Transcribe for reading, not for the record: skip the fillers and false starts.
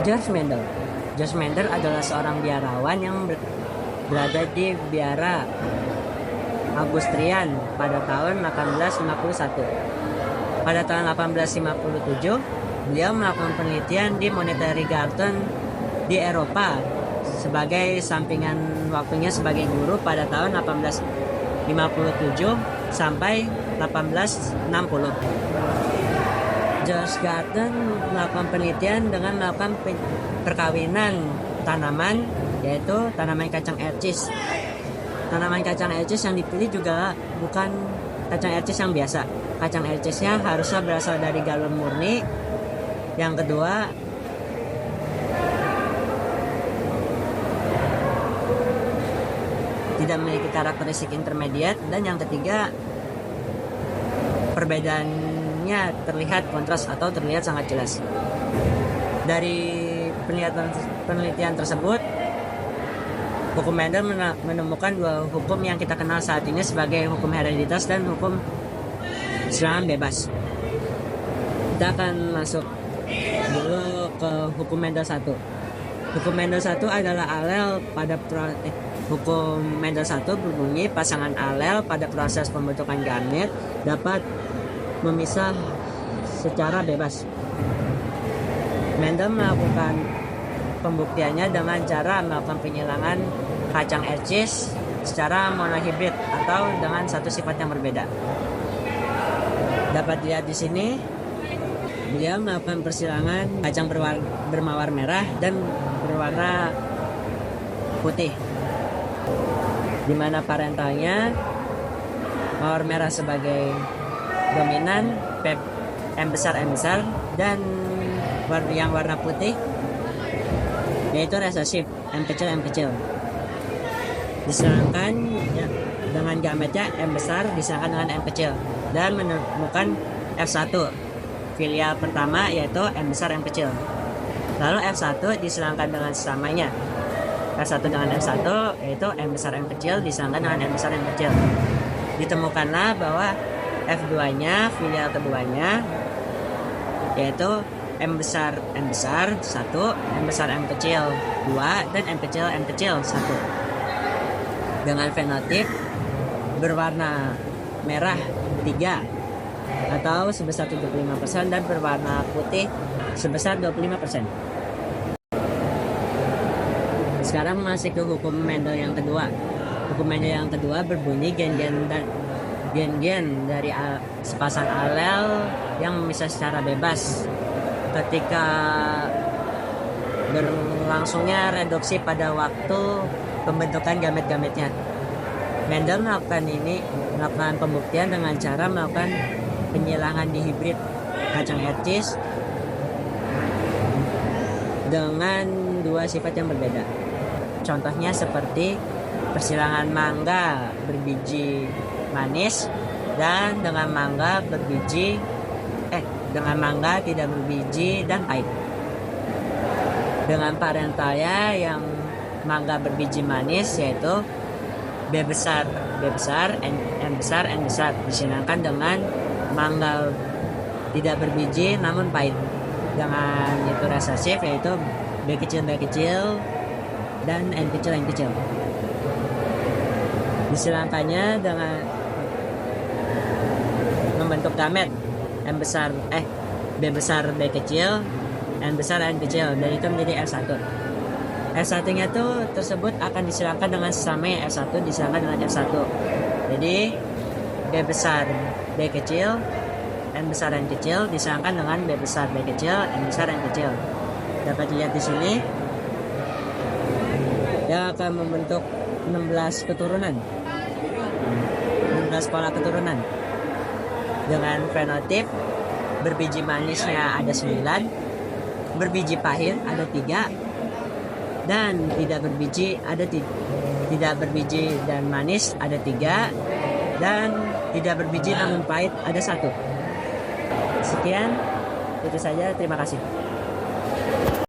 George Mendel. George Mendel adalah seorang biarawan yang berada di Biara Augustrian pada tahun 1851. Pada tahun 1857, beliau melakukan penelitian di Monetary Garden di Eropa sebagai sampingan waktunya sebagai guru pada tahun 1857 sampai 1860. George Garden melakukan penelitian dengan melakukan perkawinan tanaman, yaitu tanaman kacang ercis. Tanaman kacang ercis yang dipilih juga bukan kacang ercis yang biasa. Kacang ercisnya harusnya berasal dari galon murni. Yang kedua, tidak memiliki karakteristik intermediate. Dan yang ketiga, perbedaannya terlihat kontras atau terlihat sangat jelas. Dari penelitian tersebut, hukum Mendel menemukan dua hukum yang kita kenal saat ini sebagai hukum hereditas dan hukum silangan bebas. Kita akan masuk dulu ke hukum Mendel 1. Hukum Mendel 1 adalah alel pada hukum Mendel 1 berbunyi pasangan alel pada proses pembentukan gamet dapat memisah secara bebas. Mendel melakukan pembuktiannya dengan cara melakukan penyilangan kacang ercis secara monohibrid atau dengan satu sifat yang berbeda. Dapat dilihat di sini, beliau melakukan persilangan kacang bermawar merah dan berwarna putih, di mana parentalnya mawar merah sebagai dominan, M besar dan yang warna putih yaitu resesif, M kecil. Disilangkan ya, dengan gametnya M besar disilangkan dengan M kecil dan menemukan F1 filial pertama yaitu M besar M kecil. Lalu F1 disilangkan dengan sesamanya. F1 dengan F1 yaitu M besar M kecil disilangkan dengan M besar M kecil. Ditemukanlah bahwa F2-nya filial keduanya yaitu M besar 1, M besar M kecil 2, dan M kecil 1 dengan fenotip berwarna merah 3 atau sebesar 75% dan berwarna putih sebesar 25%. Sekarang masih ke hukum Mendel yang kedua. Hukum Mendel yang kedua berbunyi gen-gen dari sepasang alel yang memisah secara bebas ketika berlangsungnya reduksi pada waktu pembentukan gamet-gametnya. Mendel melakukan pembuktian dengan cara melakukan penyilangan dihibrid kacang ercis dengan dua sifat yang berbeda. Contohnya seperti persilangan mangga berbiji manis dan dengan mangga tidak berbiji dan pahit. Dengan parentalnya yang mangga berbiji manis yaitu B besar, N besar disilangkan dengan mangga tidak berbiji namun pahit dengan itu resesif yaitu B kecil dan N kecil. Disilangkannya dengan membentuk gamet B besar B kecil, N besar N kecil, dan itu menjadi F1. F1 nya tersebut akan disilangkan dengan sesamanya F1 disilangkan dengan F1. Jadi B besar B kecil, N besar N kecil disilangkan dengan B besar B kecil, N besar N kecil. Dapat dilihat di sini, dia akan membentuk 16 pola keturunan dengan fenotip berbiji manisnya ada 9, berbiji pahit ada 3, dan tidak berbiji dan manis ada 3, dan tidak berbiji namun pahit ada 1. Sekian, itu saja, terima kasih.